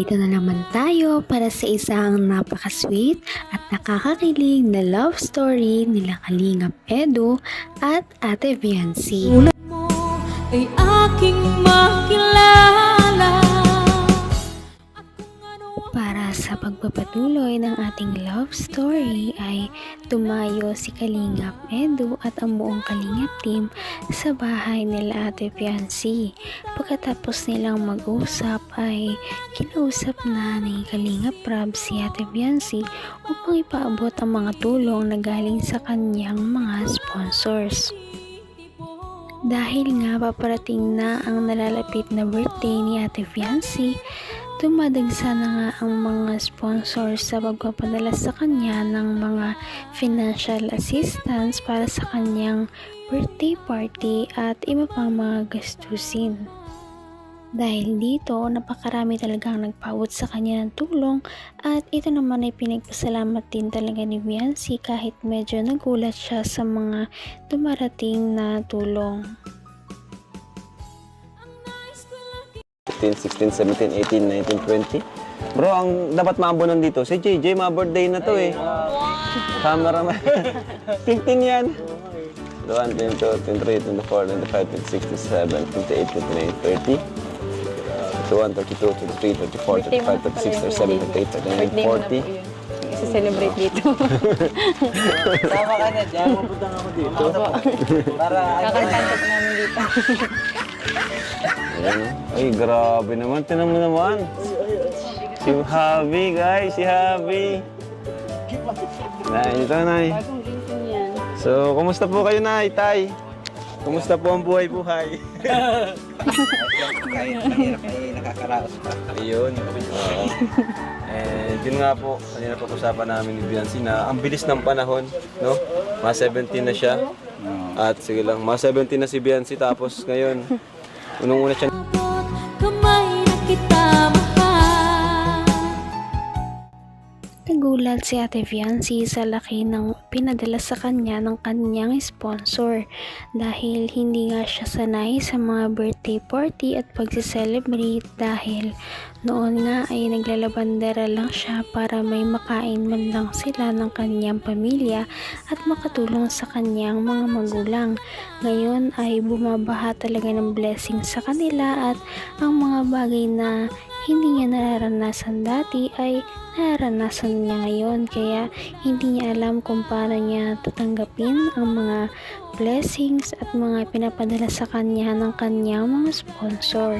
Narito na naman tayo para sa isang napaka-sweet at nakakakilig na love story nila Kalingap Edu at Ate Viancy. Tulad mo ay aking makilala. Para sa pagpapatuloy ng ating love story ay tumayo si Kalingap Edu at ang buong Kalingap team sa bahay nila Ate Viancy. Pagkatapos nilang mag-usap ay kinausap na ni Kalingap Rab si Ate Viancy upang ipaabot ang mga tulong na galing sa kanyang mga sponsors. Dahil nga paparating na ang nalalapit na birthday ni Ate Viancy, dumadagsa na nga ang mga sponsors sa pagpapadala sa kanya ng mga financial assistance para sa kanyang birthday party at iba pang mga gastusin. Dahil dito, napakarami talagang nagpaabot sa kanya ng tulong at ito naman ay pinagpasalamat din talaga ni Viancy kahit medyo nagulat siya sa mga dumarating na tulong. 16, 17, 18, 19, 20. Bro, ang dapat maabonan dito, si JJ, ma-birthday na to eh. Cameraman. 15 yan. 1, 22, 23, 24, 25, 26, 27, 28, 29, 30. 21, 32, 23, 34, 35, 36, 37, 38, 39, 40. Celebrate dito. Tama ka na dyan, mapunta ako dito. Para Kakantanto po namin dito. Ayan. Ay, grabe naman. Tinan mo naman. Si Javi, guys. Si Javi. Nay, ito, Nay. Bagong gising yan. So, kumusta po kayo, Nay, Tay? Kumusta po ang buhay-buhay? kahit mahirap ay nakakaraos pa. Ayun. And yun nga po, kanina pag-usapan namin ni Viancy na ang bilis ng panahon, no? Mga 17 na siya. At sige lang, mga 17 na si Viancy tapos ngayon, unang-una siya. Abot kamay na kita mahal. Nagulat si Ate Viancy sa laki ng pinadala sa kanya ng kanyang sponsor dahil hindi nga siya sanay sa mga birthday party at pagse-celebrate dahil noon nga ay naglalabandera lang siya para may makain man lang sila ng kanyang pamilya at makatulong sa kanyang mga magulang. Ngayon ay bumabaha talaga ng blessing sa kanila at ang mga bagay na hindi niya nararanasan dati ay nararanasan niya ngayon kaya hindi niya alam kung paano niya tatanggapin ang mga blessings at mga pinapadala sa kanya ng kanyang mga sponsor.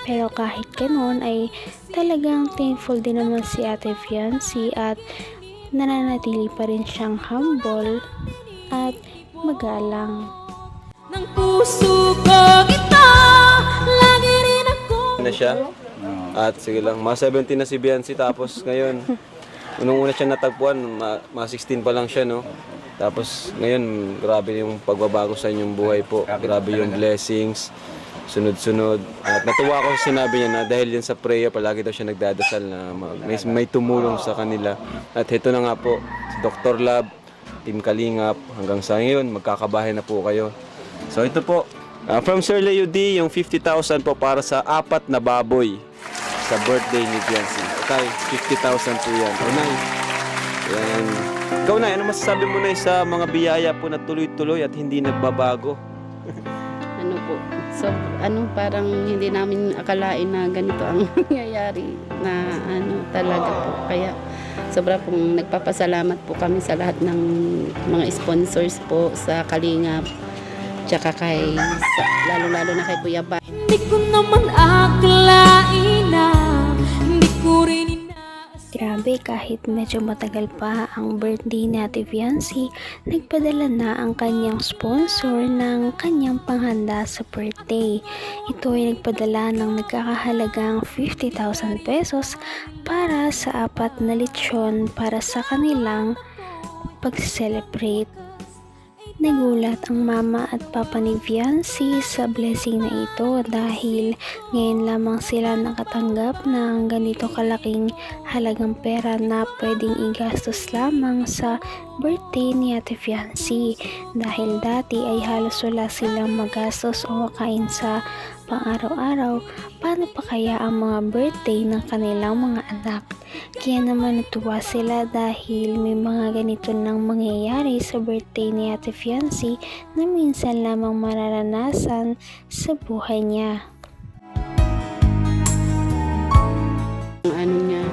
Pero kahit ganoon ay talagang thankful din naman si Ate Viancy at nananatili pa rin siyang humble at magalang. Ng puso ko ito, lagi rin ako. Na siya. At sige lang, mga 17 na si Viancy tapos ngayon, unang-una siya natagpuan, mga 16 pa lang siya, no? Tapos ngayon, grabe yung pagbabago sa inyong buhay po. Grabe yung blessings, sunod-sunod. At natuwa ako sa sinabi niya na dahil yan sa prayer, palagi daw siya nagdadasal na may tumulong sa kanila. At ito na nga po, si Dr. Lab, Team Kalingap, hanggang sa ngayon, magkakabahay na po kayo. So ito po, from Sir Leo D, yung 50,000 po para sa 4 na baboy sa birthday ni Viancy. Okay, 50,000 po yan. O, Nay. Yan. Ikaw, Nay, ano masasabi mo, Nay, sa mga biyaya po na tuloy-tuloy at hindi nagbabago? Ano po, so parang hindi namin akalain na ganito ang nangyayari na talaga po. Kaya sobra pong nagpapasalamat po kami sa lahat ng mga sponsors po sa Kalingap. Tsaka lalo-lalo na kay Kuya Ba. Hindi ko naman akalain na hindi ko rin inaas. Grabe, kahit medyo matagal pa ang birthday ni Ate Viancy, nagpadala na ang kanyang sponsor ng kanyang panghanda sa birthday. Ito ay nagpadala ng nagkakahalagang 50,000 pesos para sa 4 na lechon para sa kanilang pag-celebrate. Nagulat ang mama at papa ni Viancy sa blessing na ito dahil ngayon lamang sila nakatanggap ng ganito kalaking halagang pera na pwedeng igastos lamang sa birthday ni Ate Fiancy dahil dati ay halos wala silang magastos o makain sa pang-araw-araw. Paano pa kaya ang mga birthday ng kanilang mga anak? Kaya naman natuwa sila dahil may mga ganito nang mangyayari sa birthday ni Ate Fiancy na minsan lamang mararanasan sa buhay niya. Ano niya.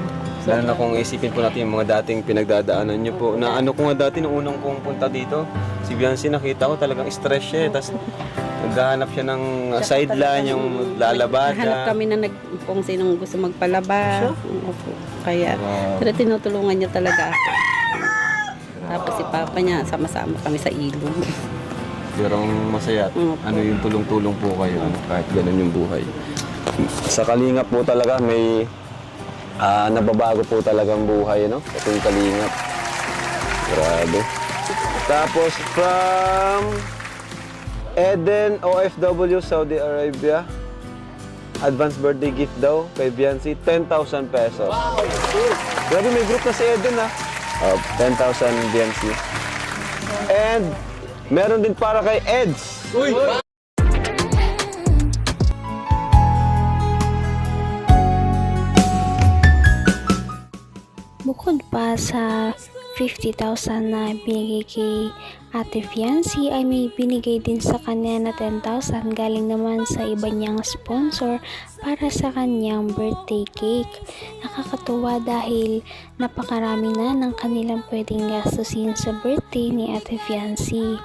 Lalo na kung isipin po natin yung mga dating pinagdadaanan niyo po. Na ano ko nga dati, nung unang kong punta dito, si Biancy nakita ko talagang stress siya. Tapos naghahanap siya ng sideline, yung lalabada. Hanap kami na kung sinong gusto magpalaba. Opo. Kaya, pero tinutulungan niya talaga ako. Tapos si Papa niya, sama-sama kami sa ilog. Pero ang masaya, ano yung tulong-tulong po kayo, kahit ganun yung buhay. Sa Kalingap po talaga, may nababago po talagang buhay, no? Itong Kalingap. Grabe. Tapos from Eden, OFW, Saudi Arabia. Advance birthday gift daw kay Biancy, 10,000 pesos. Grabe, may group na si Eden, ha? 10,000 Biancy. And meron din para kay Eds. Bukod pa sa 50,000 na binigay kay Ate Fiancy ay may binigay din sa kanya na 10,000 galing naman sa iba niyang sponsor para sa kanyang birthday cake. Nakakatuwa dahil napakarami na ng kanilang pwedeng gastusin sa birthday ni Ate Fiancy.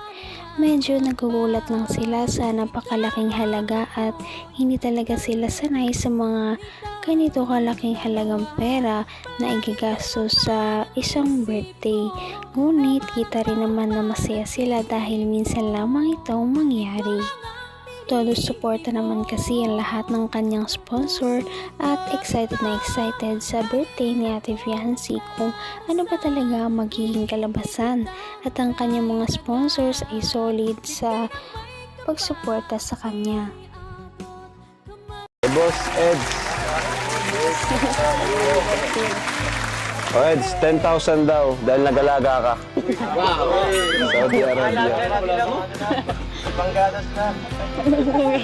Medyo nagugulat lang sila sa napakalaking halaga at hindi talaga sila sanay sa mga ganito kalaking halagang pera na igagastos sa isang birthday. Ngunit kita rin naman na masaya sila dahil minsan lamang itong mangyari. Todo suporta naman kasi ang lahat ng kanyang sponsor at excited na excited sa birthday ni Ate Fiancy kung ano ba talaga magiging kalabasan, at ang kanyang mga sponsors ay solid sa pagsuporta sa kanya. Boss Eds. Eds, 10,000 daw dahil nagalaga ka. Saudi Arabia. Panggatas na.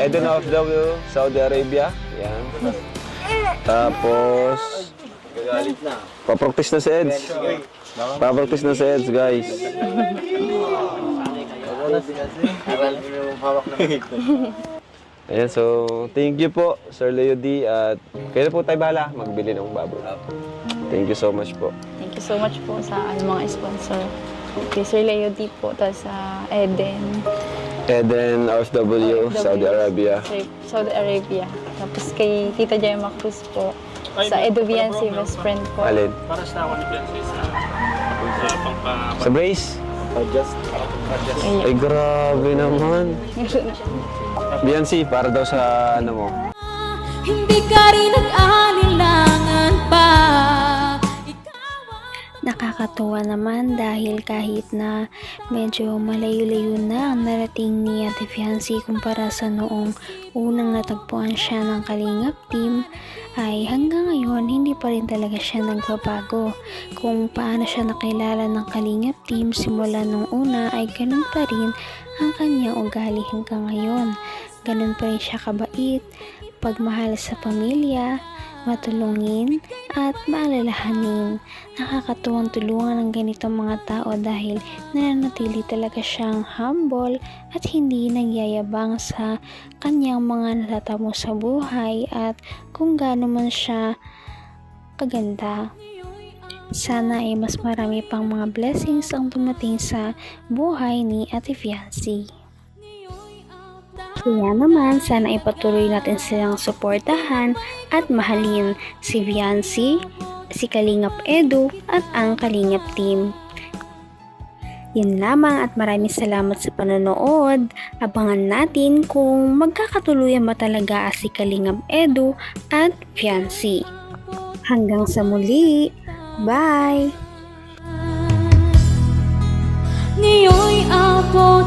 Eden OFW, Saudi Arabia. Yan. Tapos, papractice na si Eds. Papractice na si Eds, guys. Ayan, so, thank you po, Sir Leo D. At kayo po tayo bahala magbili ng baboy. Thank you so much po. Thank you so much po sa mga sponsor. Kay Sir Leo D po, tapos sa Eden. Eden OFW, Saudi Arabia. Saudi Arabia. Tapos kay Tita Jemma Cruz po. Sa Edu Biancy, best friend po. Alin? Para sa ako ni Biancy sa Sa brace? Ayun. Ay, grabe naman. Biancy, para daw sa ano mo. Hindi ka rin nag-alilangan pa. Nakakatuwa naman dahil kahit na medyo malayo-layo na ang narating ni Ate Fiancy kumpara sa noong unang natagpuan siya ng Kalingap team, ay hanggang ngayon hindi pa rin talaga siya nagbabago. Kung paano siya nakilala ng Kalingap team simula nung una ay ganun pa rin ang kanyang ugali hanggang ngayon. Ganun pa rin siya kabait, pagmahal sa pamilya, matulungin at maalalahanin. Nakakatuwang tulungan ng ganitong mga tao dahil nananatili talaga siyang humble at hindi nagyayabang sa kanyang mga natatamo sa buhay at kung gaano man siya kaganda. Sana ay mas marami pang mga blessings ang dumating sa buhay ni Ate Fiancy. Kaya naman, sana ipatuloy natin silang suportahan at mahalin si Fiancy, si Kalingap Edu at ang Kalingap team. Yan lamang at maraming salamat sa panonood. Abangan natin kung magkakatuluyan ba talaga si Kalingap Edu at Fiancy. Hanggang sa muli. Bye! Ngayon'y abot